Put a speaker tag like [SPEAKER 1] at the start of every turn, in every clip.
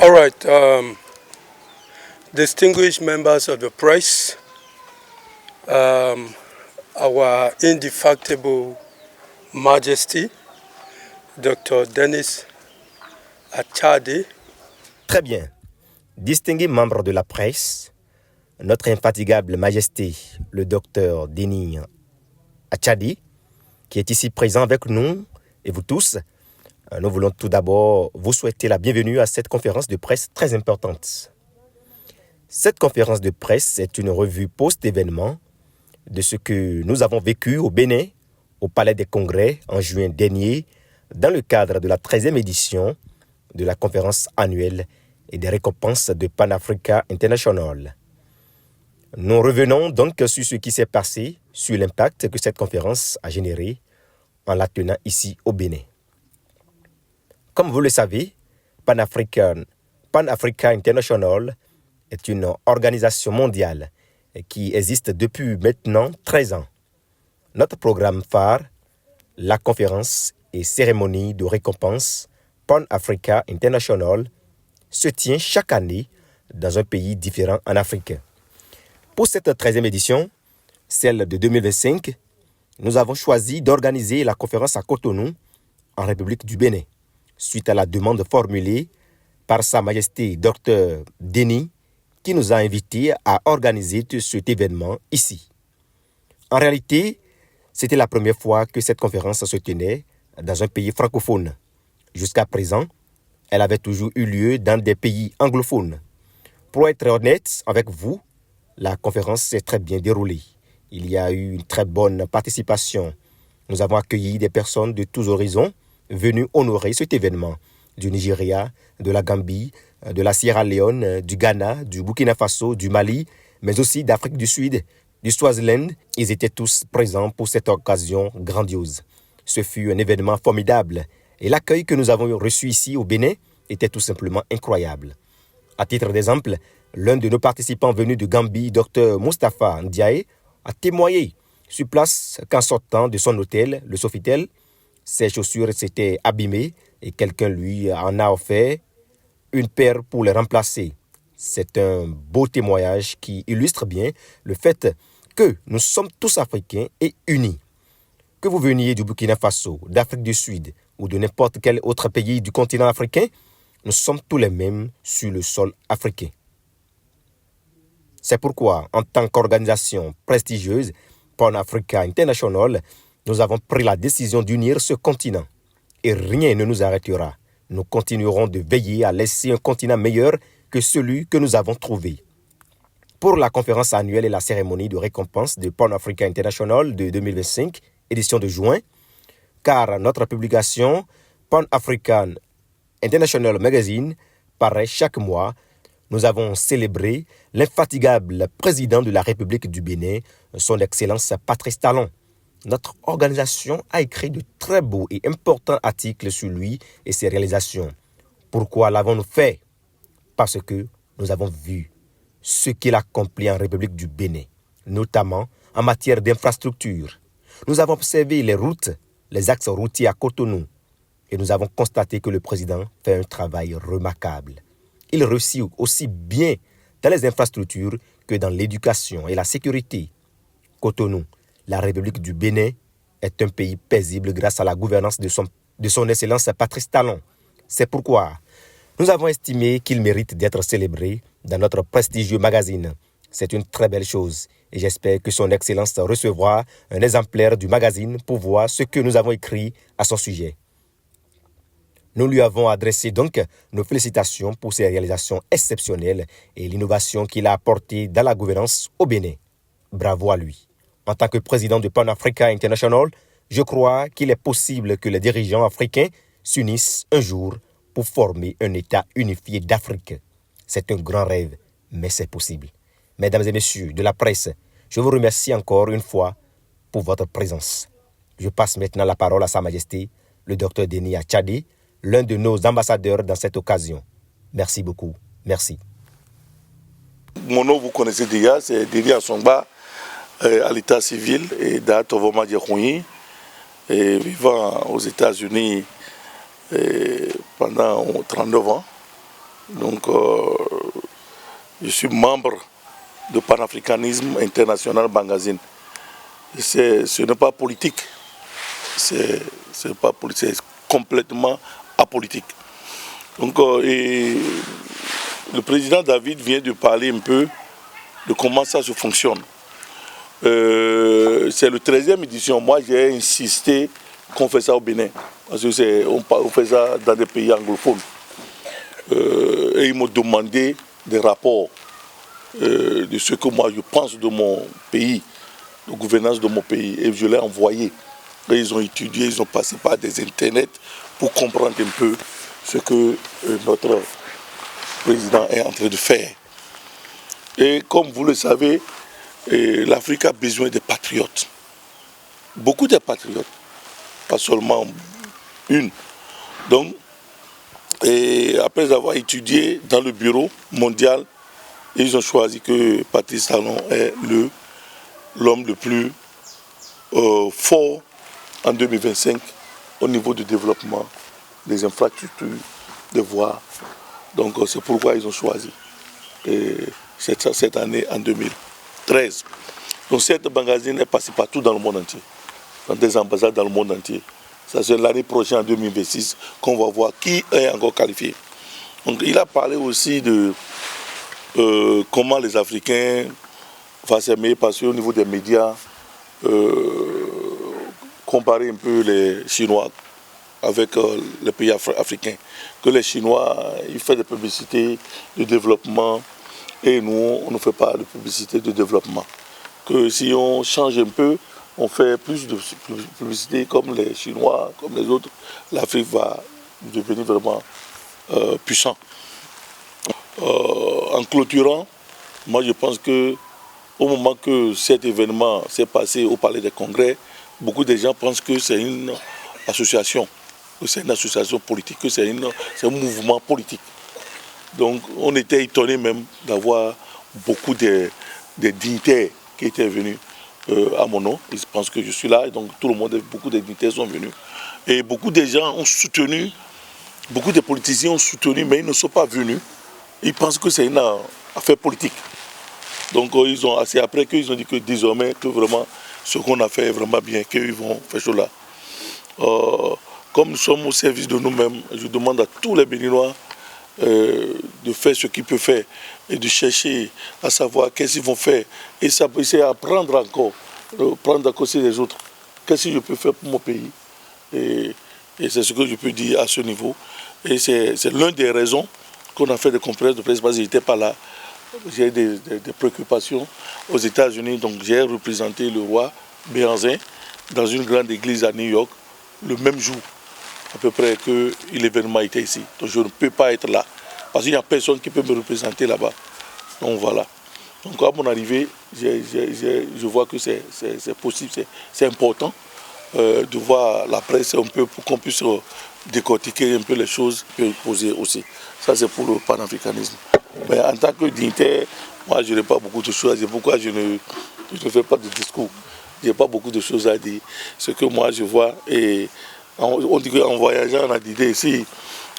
[SPEAKER 1] All right, distinguished members of the press, our indefatigable Majesty, Dr. Denis Achadi.
[SPEAKER 2] Très bien. Distingués membres de la presse, notre infatigable Majesté, le Dr. Denis Achadi, qui est ici présent avec nous et vous tous, nous voulons tout d'abord vous souhaiter la bienvenue à cette conférence de presse très importante. Cette conférence de presse est une revue post-événement de ce que nous avons vécu au Bénin, au Palais des Congrès en juin dernier, dans le cadre de la 13e édition de la conférence annuelle et des récompenses de Pan-Africa International. Nous revenons donc sur ce qui s'est passé, sur l'impact que cette conférence a généré en la tenant ici au Bénin. Comme vous le savez, Pan-Africa International est une organisation mondiale qui existe depuis maintenant 13 ans. Notre programme phare, la conférence et cérémonie de récompense Pan-Africa International, se tient chaque année dans un pays différent en Afrique. Pour cette 13e édition, celle de 2025, nous avons choisi d'organiser la conférence à Cotonou, en République du Bénin, suite à la demande formulée par Sa Majesté Dr. Denis, qui nous a invités à organiser cet événement ici. En réalité, c'était la première fois que cette conférence se tenait dans un pays francophone. Jusqu'à présent, elle avait toujours eu lieu dans des pays anglophones. Pour être honnête avec vous, la conférence s'est très bien déroulée. Il y a eu une très bonne participation. Nous avons accueilli des personnes de tous horizons venues honorer cet événement, du Nigeria, de la Gambie, de la Sierra Leone, du Ghana, du Burkina Faso, du Mali, mais aussi d'Afrique du Sud, du Swaziland. Ils étaient tous présents pour cette occasion grandiose. Ce fut un événement formidable et l'accueil que nous avons reçu ici au Bénin était tout simplement incroyable. À titre d'exemple, l'un de nos participants venus de Gambie, Dr. Mustapha Ndiaye, a témoigné sur place qu'en sortant de son hôtel, le Sofitel, ses chaussures s'étaient abîmées et quelqu'un lui en a offert une paire pour les remplacer. C'est un beau témoignage qui illustre bien le fait que nous sommes tous africains et unis. Que vous veniez du Burkina Faso, d'Afrique du Sud ou de n'importe quel autre pays du continent africain, nous sommes tous les mêmes sur le sol africain. C'est pourquoi, en tant qu'organisation prestigieuse, Pan-Africa International, nous avons pris la décision d'unir ce continent. Et rien ne nous arrêtera. Nous continuerons de veiller à laisser un continent meilleur que celui que nous avons trouvé. Pour la conférence annuelle et la cérémonie de récompense de Pan-Africa International de 2025, édition de juin, car notre publication Pan-African International Magazine paraît chaque mois, nous avons célébré l'infatigable président de la République du Bénin, son Excellence Patrice Talon. Notre organisation a écrit de très beaux et importants articles sur lui et ses réalisations. Pourquoi l'avons-nous fait? Parce que nous avons vu ce qu'il accomplit en République du Bénin, notamment en matière d'infrastructure. Nous avons observé les routes, les axes routiers à Cotonou, et nous avons constaté que le président fait un travail remarquable. Il réussit aussi bien dans les infrastructures que dans l'éducation et la sécurité. Cotonou, la République du Bénin, est un pays paisible grâce à la gouvernance de son Excellence Patrice Talon. C'est pourquoi nous avons estimé qu'il mérite d'être célébré dans notre prestigieux magazine. C'est une très belle chose et j'espère que son Excellence recevra un exemplaire du magazine pour voir ce que nous avons écrit à son sujet. Nous lui avons adressé donc nos félicitations pour ses réalisations exceptionnelles et l'innovation qu'il a apportée dans la gouvernance au Bénin. Bravo à lui. En tant que président de Pan-Africa International, je crois qu'il est possible que les dirigeants africains s'unissent un jour pour former un État unifié d'Afrique. C'est un grand rêve, mais c'est possible. Mesdames et messieurs de la presse, je vous remercie encore une fois pour votre présence. Je passe maintenant la parole à Sa Majesté, le Dr. Denis Achadi, l'un de nos ambassadeurs dans cette occasion. Merci beaucoup. Merci.
[SPEAKER 3] Mon nom, vous connaissez déjà, c'est Denis Assongba, à l'état civil et d'Atovoma Djekouni, vivant aux États-Unis pendant 39 ans. Donc, je suis membre de Panafricanisme International Magazine. Ce n'est pas politique, c'est complètement apolitique. Donc, et le président David vient de parler un peu de comment ça se fonctionne. C'est le 13e édition. Moi, j'ai insisté qu'on fait ça au Bénin. Parce que on fait ça dans des pays anglophones. Et ils m'ont demandé des rapports de ce que moi je pense de mon pays, de gouvernance de mon pays. Et je l'ai envoyé. Et ils ont étudié, ils ont passé par des internets pour comprendre un peu ce que notre président est en train de faire. Et comme vous le savez, l'Afrique a besoin de patriotes. Beaucoup de patriotes. Pas seulement une. Donc, et après avoir étudié dans le bureau mondial, ils ont choisi que Patrice Talon est l'homme le plus fort en 2025 au niveau du développement des infrastructures, des voies. Donc c'est pourquoi ils ont choisi cette année en 2013. Donc cette magazine est passée partout dans le monde entier, dans des ambassades dans le monde entier. Ça c'est l'année prochaine, en 2026, qu'on va voir qui est encore qualifié. Donc il a parlé aussi de comment les Africains vont s'aimer, parce qu'au niveau des médias, comparer un peu les Chinois avec les pays africains. Que les Chinois, ils font des publicités de développement et nous, on ne fait pas de publicité de développement. Que si on change un peu, on fait plus de publicité comme les Chinois, comme les autres, l'Afrique va devenir vraiment puissant. En clôturant, moi je pense que au moment que cet événement s'est passé au Palais des Congrès, beaucoup de gens pensent que c'est une association, que c'est une association politique, que c'est un mouvement politique. Donc on était étonnés même d'avoir beaucoup de dignitaires qui étaient venus à mon nom. Ils pensent que je suis là, et donc tout le monde, beaucoup de dignitaires sont venus. Et beaucoup de gens ont soutenu, beaucoup de politiciens ont soutenu, mais ils ne sont pas venus. Ils pensent que c'est une affaire politique. Donc c'est après qu'ils ont dit que désormais, que vraiment, ce qu'on a fait est vraiment bien, qu'ils vont faire cela. Comme nous sommes au service de nous-mêmes, je demande à tous les Béninois de faire ce qu'ils peuvent faire et de chercher à savoir qu'est-ce qu'ils vont faire et essayer d'apprendre encore, prendre à côté des autres. Qu'est-ce que je peux faire pour mon pays? Et c'est ce que je peux dire à ce niveau. Et c'est l'une des raisons qu'on a fait des conférences de presse, parce que je n'étais pas là. J'ai des préoccupations aux États-Unis, donc j'ai représenté le roi Béhanzin dans une grande église à New York le même jour, à peu près que l'événement était ici. Donc je ne peux pas être là, parce qu'il n'y a personne qui peut me représenter là-bas. Donc voilà. Donc à mon arrivée, je vois que c'est possible, c'est important de voir la presse un peu pour qu'on puisse décortiquer un peu les choses et poser aussi. Ça c'est pour le panafricanisme. Mais en tant que dignitaire, moi je n'ai pas beaucoup de choses à dire. Pourquoi je ne fais pas de discours? Je n'ai pas beaucoup de choses à dire. Ce que moi je vois, et on dit qu'en voyageant, on a dit ici,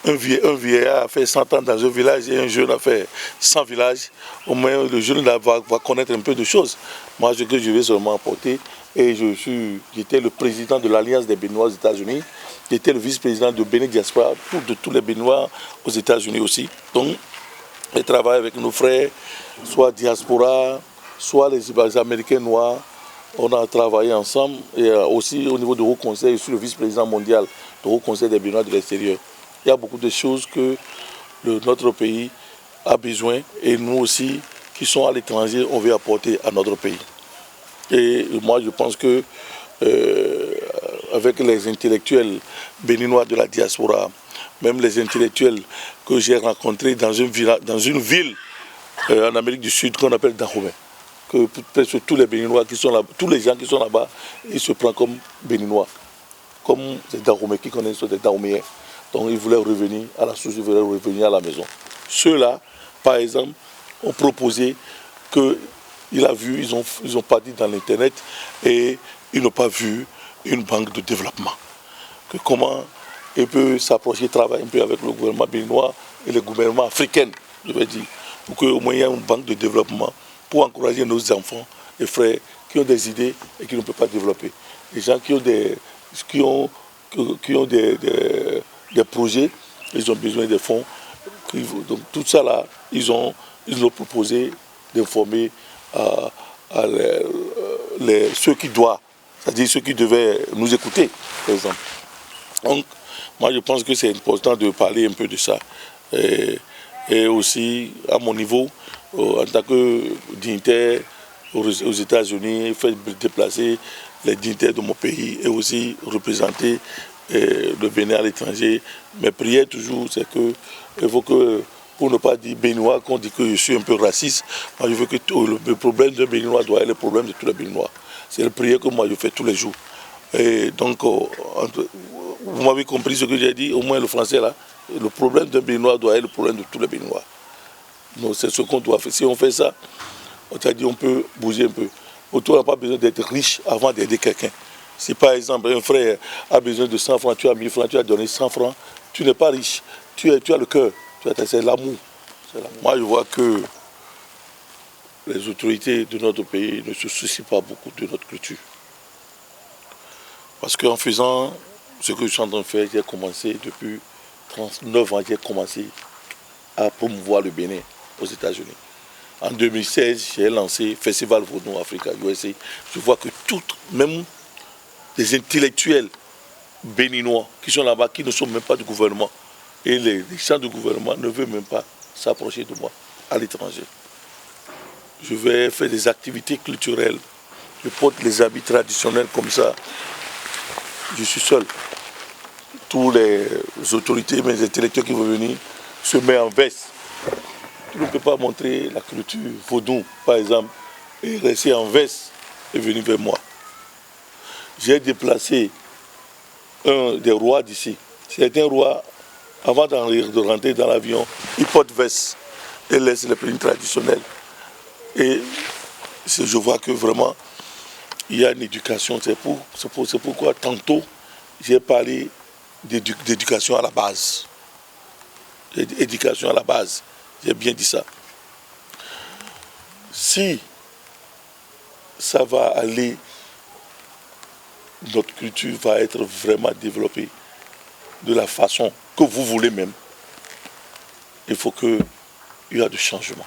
[SPEAKER 3] un vieillard a fait 100 ans dans un village et un jeune a fait 100 villages. Au moins le jeune là, va connaître un peu de choses. Moi ce que je vais seulement apporter, et j'étais le président de l'Alliance des Béninois aux États-Unis, j'étais le vice-président de Bénin Diaspora, de tous les Béninois aux États-Unis aussi. Donc, je travaille avec nos frères, soit diaspora, soit les Américains noirs. On a travaillé ensemble, et aussi au niveau du Haut Conseil, je suis le vice-président mondial du Haut Conseil des Béninois de l'extérieur. Il y a beaucoup de choses que notre pays a besoin, et nous aussi, qui sommes à l'étranger, on veut apporter à notre pays. Et moi, je pense que avec les intellectuels béninois de la diaspora, même les intellectuels que j'ai rencontrés dans une ville en Amérique du Sud qu'on appelle Dahomey, que presque tous les Béninois qui sont là, tous les gens qui sont là-bas, ils se prennent comme Béninois, comme des Dahomey qui connaissent des Dahoméens. Donc ils voulaient revenir à la source, ils voulaient revenir à la maison. Ceux-là, par exemple, ont proposé qu'il a vu, ils ont parti dans l'internet et ils n'ont pas vu une banque de développement. Que comment il peut s'approcher, travailler un peu avec le gouvernement béninois et les gouvernements africains, je vais dire, pour qu'au moins il y ait une banque de développement pour encourager nos enfants et frères qui ont des idées et qui ne peuvent pas développer. Les gens qui ont des projets, ils ont besoin des fonds. Donc tout ça là, ils ont proposé d'informer ceux qui doivent, c'est-à-dire ceux qui devaient nous écouter, par exemple. Donc, moi je pense que c'est important de parler un peu de ça. Et aussi, à mon niveau, en tant que dignitaire aux États-Unis, faire déplacer les dignitaires de mon pays et aussi représenter le Bénin à l'étranger. Mes prières toujours, c'est que il faut que, pour ne pas dire béninois, qu'on dit que je suis un peu raciste, moi je veux que le problème d'un béninois doit être le problème de tous les béninois. C'est la prière que moi je fais tous les jours. Et donc, vous m'avez compris ce que j'ai dit, au moins le français là, le problème d'un béninois doit être le problème de tous les béninois. Donc c'est ce qu'on doit faire. Si on fait ça, on t'a dit on peut bouger un peu. Autour, on n'a pas besoin d'être riche avant d'aider quelqu'un. Si par exemple un frère a besoin de 100 francs, tu as 1000 francs, tu as donné 100 francs, tu n'es pas riche. Tu as le cœur, c'est l'amour. Moi je vois que les autorités de notre pays ne se soucient pas beaucoup de notre culture. Parce qu'en faisant ce que je suis en train de faire, j'ai commencé depuis 39 ans, j'ai commencé à promouvoir le Bénin aux États-Unis. En 2016, j'ai lancé Festival Vaudou Africa USA. Je vois que même les intellectuels béninois qui sont là-bas, qui ne sont même pas du gouvernement, et les gens du gouvernement ne veulent même pas s'approcher de moi à l'étranger. Je vais faire des activités culturelles, je porte les habits traditionnels comme ça. Je suis seul. Tous les autorités, mes intellectuels qui vont venir, se mettent en veste. Tu ne peux pas montrer la culture vaudou, par exemple, et rester en veste et venir vers moi. J'ai déplacé un des rois d'ici. C'est un roi, avant de rentrer dans l'avion, il porte veste et laisse les plis traditionnels. Et je vois que vraiment, il y a une éducation. C'est pourquoi tantôt, j'ai parlé d'éducation à la base. Éducation à la base. J'ai bien dit ça. Si ça va aller, notre culture va être vraiment développée de la façon que vous voulez même, il faut qu'il y ait du changement.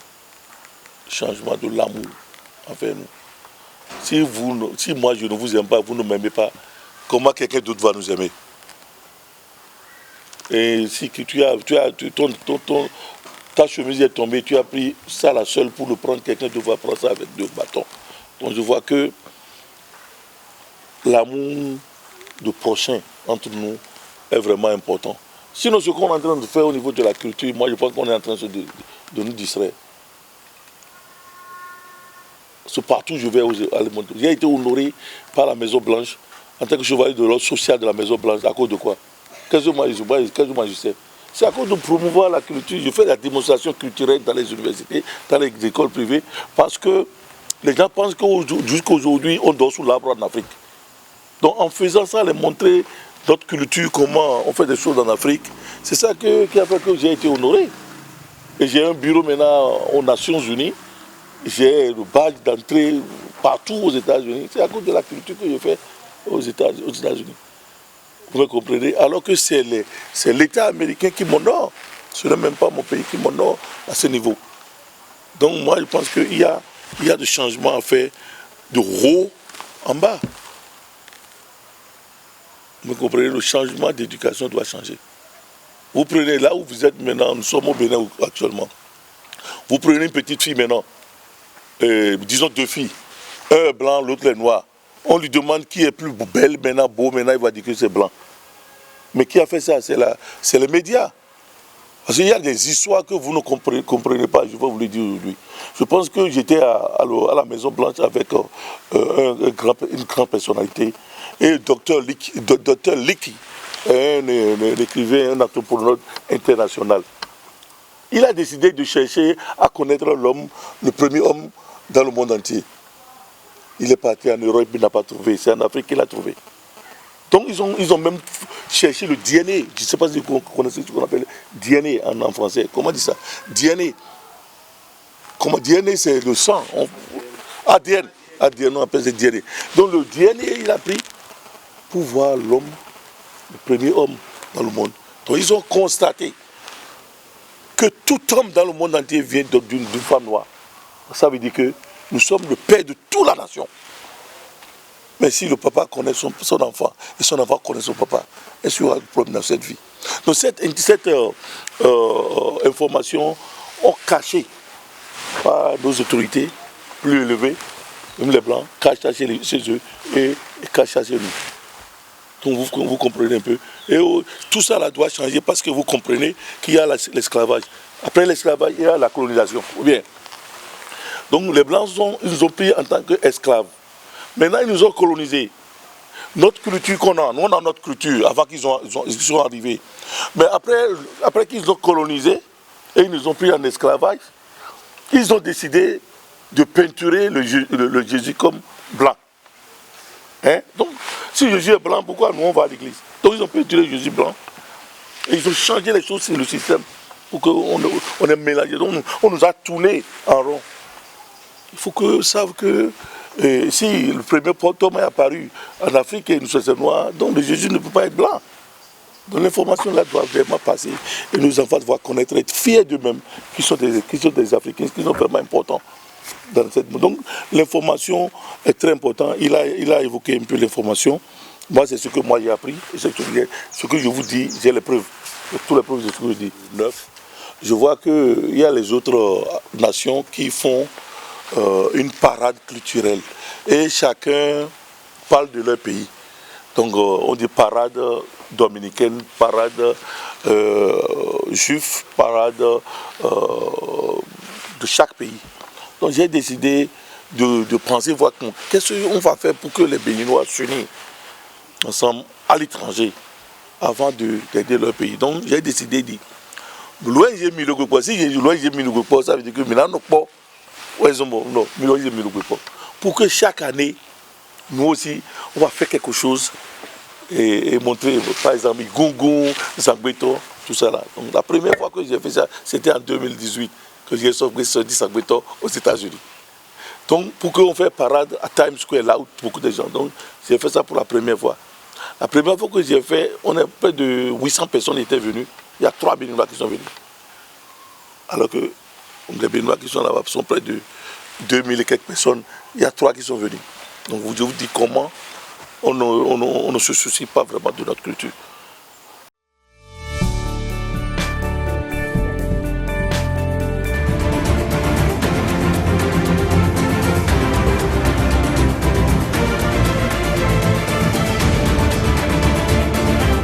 [SPEAKER 3] Changement de l'amour envers nous. Si moi je ne vous aime pas, vous ne m'aimez pas, comment quelqu'un d'autre va nous aimer? Et si ta chemise est tombée, tu as pris ça la seule pour le prendre, quelqu'un d'autre va prendre ça avec 2 bâtons. Donc je vois que l'amour du prochain entre nous est vraiment important. Sinon ce qu'on est en train de faire au niveau de la culture, moi je pense qu'on est en train de nous distraire. Partout où je vais, j'ai été honoré par la Maison Blanche en tant que chevalier de l'ordre social de la Maison Blanche. À cause de quoi? Qu'est-ce que moi je sais? C'est à cause de promouvoir la culture. Je fais la démonstration culturelle dans les universités, dans les écoles privées, parce que les gens pensent que jusqu'à aujourd'hui, on dort sous l'arbre en Afrique. Donc en faisant ça, les montrer notre culture, comment on fait des choses en Afrique, c'est ça qui a fait que j'ai été honoré. Et j'ai un bureau maintenant aux Nations Unies. J'ai le badge d'entrée partout aux États-Unis. C'est à cause de la culture que je fais aux États-Unis. Vous me comprenez? Alors que c'est l'État américain qui m'honore. Ce n'est même pas mon pays qui m'honore à ce niveau. Donc moi, je pense qu'il y a des changements à faire de haut en bas. Vous me comprenez? Le changement d'éducation doit changer. Vous prenez là où vous êtes maintenant, nous sommes au Bénin actuellement. Vous prenez une petite fille maintenant. Disons 2 filles, un est blanc, l'autre est noir. On lui demande qui est plus belle maintenant, beau maintenant, il va dire que c'est blanc. Mais qui a fait ça? C'est les médias. Parce qu'il y a des histoires que vous ne comprenez pas, je vais vous le dire aujourd'hui. Je pense que j'étais à la Maison Blanche avec une grande personnalité. Et le docteur Licky, un écrivain, un anthropologue international. Il a décidé de chercher à connaître l'homme, le premier homme dans le monde entier. Il est parti en Europe, il n'a pas trouvé. C'est en Afrique qu'il a trouvé. Donc ils ont même cherché le DNA. Je ne sais pas si vous connaissez ce qu'on appelle DNA en français. Comment on dit ça? DNA. Comment DNA, c'est le sang. ADN. ADN, on appelle ça DNA. Donc le DNA, il a pris pour voir l'homme, le premier homme dans le monde. Donc ils ont constaté que tout homme dans le monde entier vient d'une femme noire. Ça veut dire que nous sommes le père de toute la nation. Mais si le papa connaît son enfant et son enfant connaît son papa, est-ce qu'il y aura un problème dans cette vie? Donc cette information est cachée par nos autorités plus élevées, même les Blancs, cachent chez eux et cachent chez nous. Donc vous comprenez un peu. Et tout ça là doit changer parce que vous comprenez qu'il y a l'esclavage. Après l'esclavage, il y a la colonisation. Bien. Donc les Blancs ils nous ont pris en tant qu'esclaves. Maintenant, ils nous ont colonisés. Notre culture qu'on a, nous on a notre culture avant qu'ils soient arrivés. Mais après qu'ils ont colonisé et ils nous ont pris en esclavage, ils ont décidé de peinturer le Jésus comme blanc. Hein? Donc, si Jésus est blanc, pourquoi nous on va à l'église? Donc ils ont peinturé Jésus blanc et ils ont changé les choses sur le système pour qu'on ait mélangé. Donc on nous a tourné en rond. Il faut qu'ils savent que si le premier homme est apparu en Afrique et nous sommes noirs, donc le Jésus ne peut pas être blanc. Donc l'information là doit vraiment passer et nos enfants doivent connaître, être fiers d'eux-mêmes, qui sont des Africains, qui sont vraiment importants. Donc l'information est très importante. Il a évoqué un peu l'information. Moi, c'est ce que moi j'ai appris. Et ce que je vous dis, j'ai les preuves. Toutes les preuves de ce que je dis. 9. Je vois qu'il y a les autres nations qui font une parade culturelle. Et chacun parle de leur pays. Donc on dit parade dominicaine, parade juive, parade de chaque pays. Donc j'ai décidé de penser, voir qu'est-ce qu'on va faire pour que les Béninois s'unissent ensemble à l'étranger avant d'aider leur pays. Donc j'ai décidé de dire, si j'ai ça veut dire que maintenant, pour que chaque année, nous aussi, on va faire quelque chose et montrer, par exemple, Gungun, Zangbeto, tout ça là. Donc la première fois que j'ai fait ça, c'était en 2018, que j'ai sorti Zangbeto aux États-Unis. Donc pour qu'on fasse parade à Times Square, là où beaucoup de gens. Donc j'ai fait ça pour la première fois. La première fois que j'ai fait, on a près de 800 personnes étaient venues. Il y a 3 Béninois qui sont venus. Alors que les Béninois qui sont là-bas sont près de 2000 et quelques personnes. Il y a 3 qui sont venus. Donc je vous dis comment on ne se soucie pas vraiment de notre culture.